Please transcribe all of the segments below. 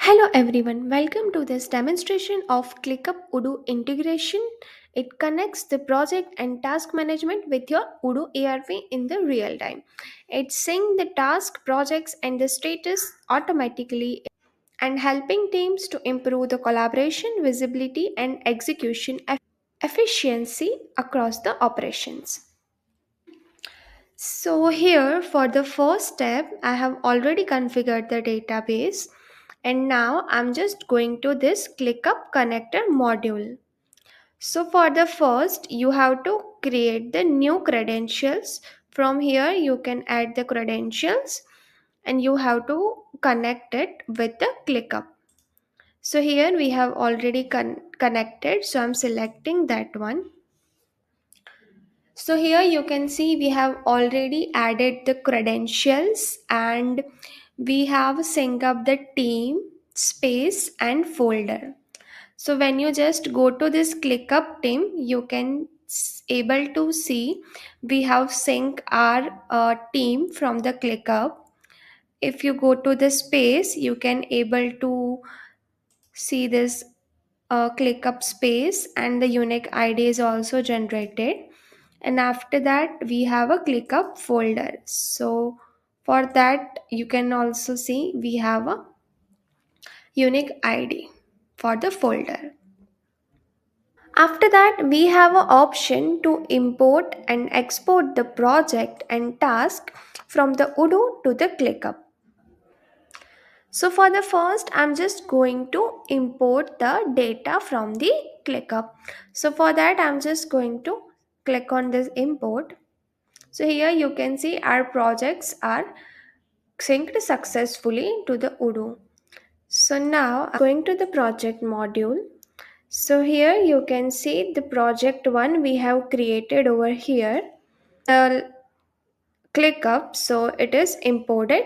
Hello everyone, welcome to this demonstration of Clickup Odoo integration. It connects the project and task management with your Odoo ERP in the real time. It syncs the task, projects and the status automatically and helping teams to improve the collaboration, visibility and execution efficiency across the operations. So here for the first step, I have already configured the database and now I'm just going to this Clickup Connector module. So for the first, you have to create the new credentials. From here, you can add the credentials and you have to connect it with the Clickup. So here we have already connected. So I'm selecting that one. So here you can see we have already added the credentials and we have synced up the team, space and folder. So when you just go to this ClickUp team, you can able to see we have synced our team from the ClickUp. If you go to the space, you can able to see this ClickUp space and the unique ID is also generated. And after that we have a ClickUp folder. So for that you can also see we have a unique ID for the folder. After that we have an option to import and export the project and task from the Odoo to the ClickUp. So for the first, I'm just going to import the data from the ClickUp. So for that, I'm just going to click on this import. So here you can see our projects are synced successfully to the Odoo. So now I'm going to the project module. So here you can see the project one we have created over here. The ClickUp, so it is imported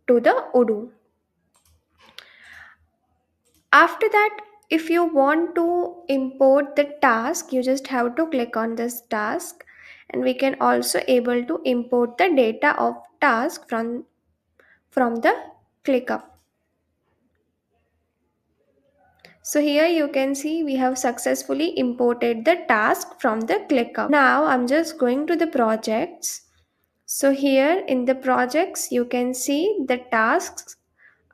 to the Odoo. After that, if you want to import the task, you just have to click on this task and we can also able to import the data of task from the ClickUp. So here you can see we have successfully imported the task from the ClickUp. Now I'm just going to the projects. So here in the projects you can see the tasks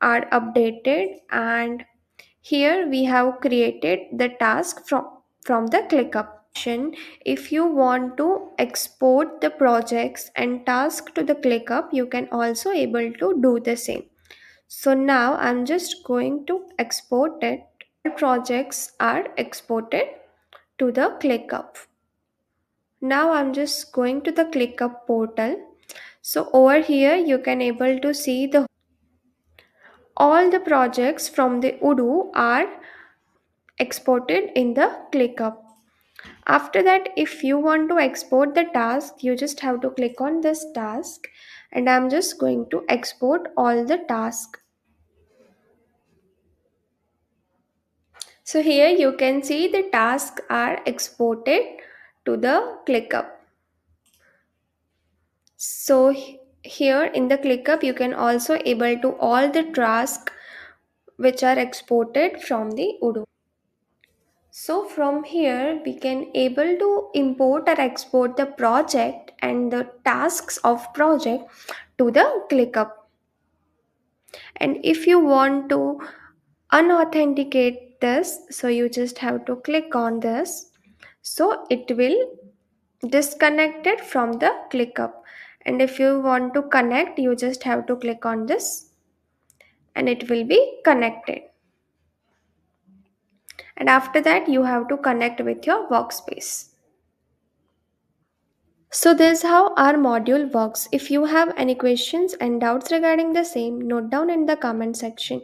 are updated and here we have created the task from the ClickUp. If you want to export the projects and task to the ClickUp, you can also able to do the same. So now I'm just going to export it. Projects are exported to the ClickUp. Now I'm just going to the ClickUp portal. So over here you can able to see the all the projects from the Odoo are exported in the ClickUp. After that, if you want to export the task, you just have to click on this task and I'm just going to export all the tasks. So here you can see the tasks are exported to the ClickUp. So here in the ClickUp you can also able to all the tasks which are exported from the Odoo. So from here we can able to import or export the project and the tasks of project to the ClickUp. And if you want to unauthenticate this, so you just have to click on this. So it will disconnect it from the ClickUp. And if you want to connect, you just have to click on this and it will be connected. And after that, you have to connect with your workspace. So this is how our module works. If you have any questions and doubts regarding the same, note down in the comment section.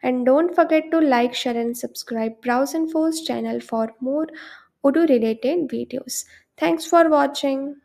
And don't forget to like, share and subscribe BrowseInfo's channel for more Odoo related videos. Thanks for watching.